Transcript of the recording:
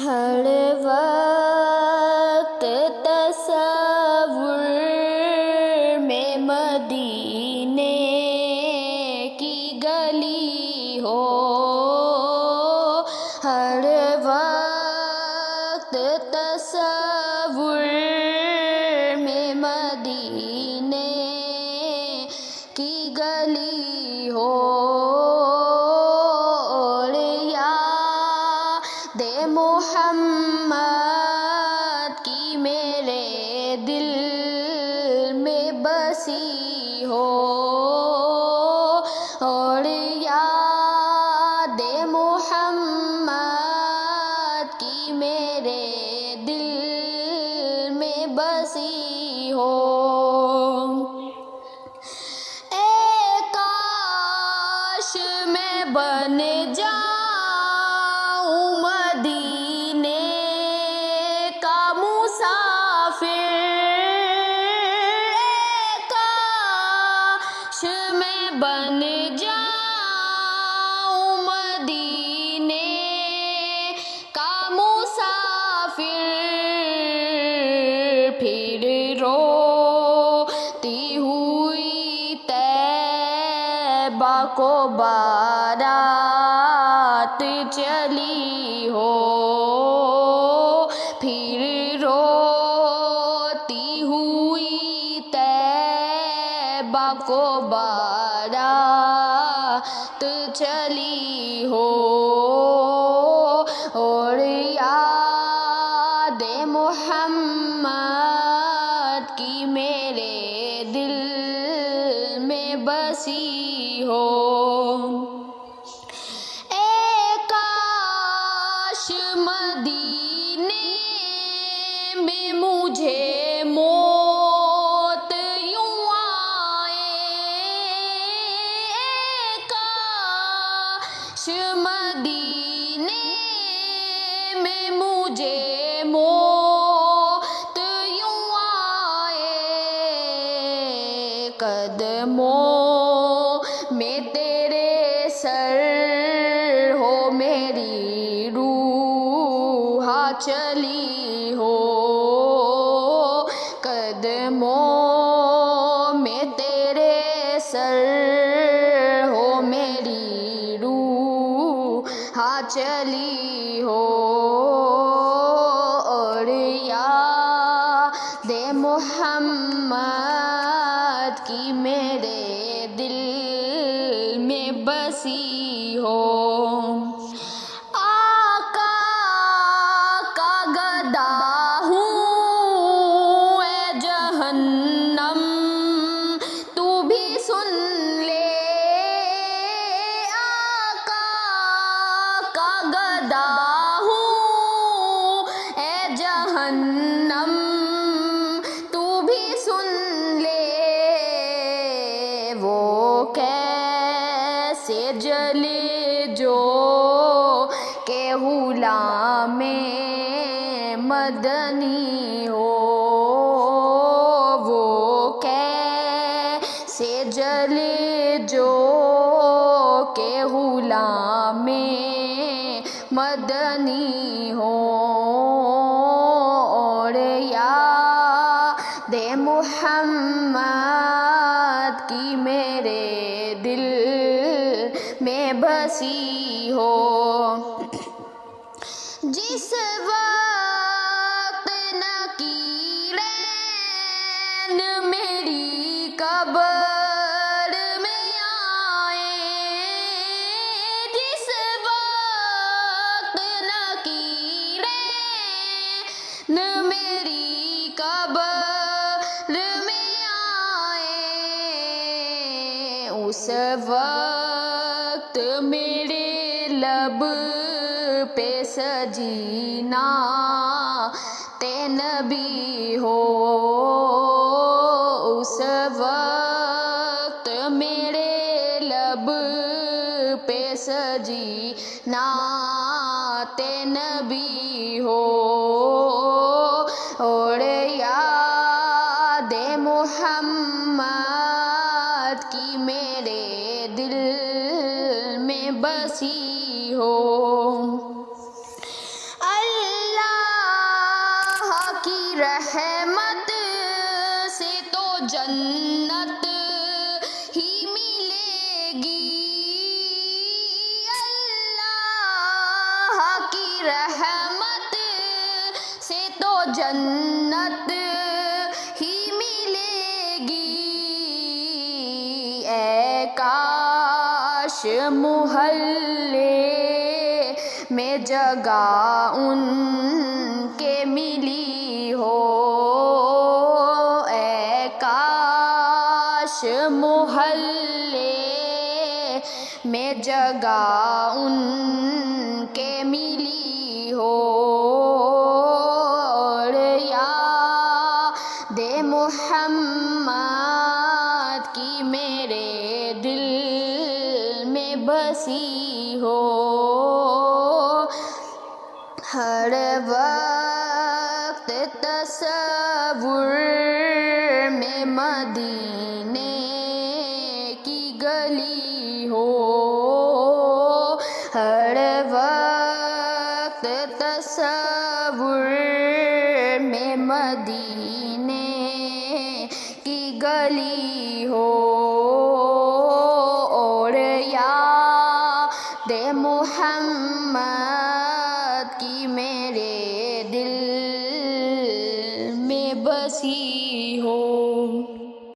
ہر وقت تصور میں مدینے کی گلی ہو، ہر وقت تصور میں مدینے کی گلی ہو، اور یاد محمد کی میرے دل میں بسی ہو، اور یاد محمد کی میرے دل میں بسی ہو۔ اے کاش میں بن جاؤں مدینے کا مسافر، اے کاش میں بن جاؤں مدینے کا مسافر، پھر روتی ہوئی طیبہ کو بارات چلی ہو، پھر روتی ہوئی طیبہ کو بارات چلی ہو، اور یاد محمد کی میرے دل میں بسی ہو۔ اے کاش مدینے میں مجھے موت یوں آئے، اے کاش مدینے میں مجھے موت یوں آئے، قدموں میں تیرے سر ہو میری روح چلی ہو، قدموں میں تیرے سر ہو میری روح چلی ہو، اور یاد محمد کی میرے دل میں بسی ہو۔ آقا کا گدا ہوں اے جہنم تو بھی سن لے، آقا کا گدا ہوں اے جہنم تو بھی سن لے، وہ کیسے جلے جو کہ غلام مدنی ہو، وہ کیسے جلے جو کہ غلام مدنی ہو، اور یاد محمد کی میرے دل میں بسی ہو۔ جس وقت نکیرین میری قبر میں آئے، جس وقت نکیرین میری قبر میں آئے، اس وقت میرے لب پہ سجینا تے نبی ہو، اس وقت میرے لب پہ سجینا تے نبی ہو، اور یاد محمد کی میرے دل میں بسی ہو۔ اللہ رحمت سے تو جنت ہی ملے گی، اللہ کی رحمت سے تو جنت ہی ملے گی۔ اے کاش محلے میں جگہ ان کے ملی ہو، اے کاش محلے میں جگہ ان کے ملی ہو، اور یاد محمد کی میرے دل میں بسی ہو، ہر وقت تصور میں مدینے کی گلی ہو، ہر وقت تصور میں مدینے کی گلی ہو، اور یاد محمد کی میرے دل میں بسی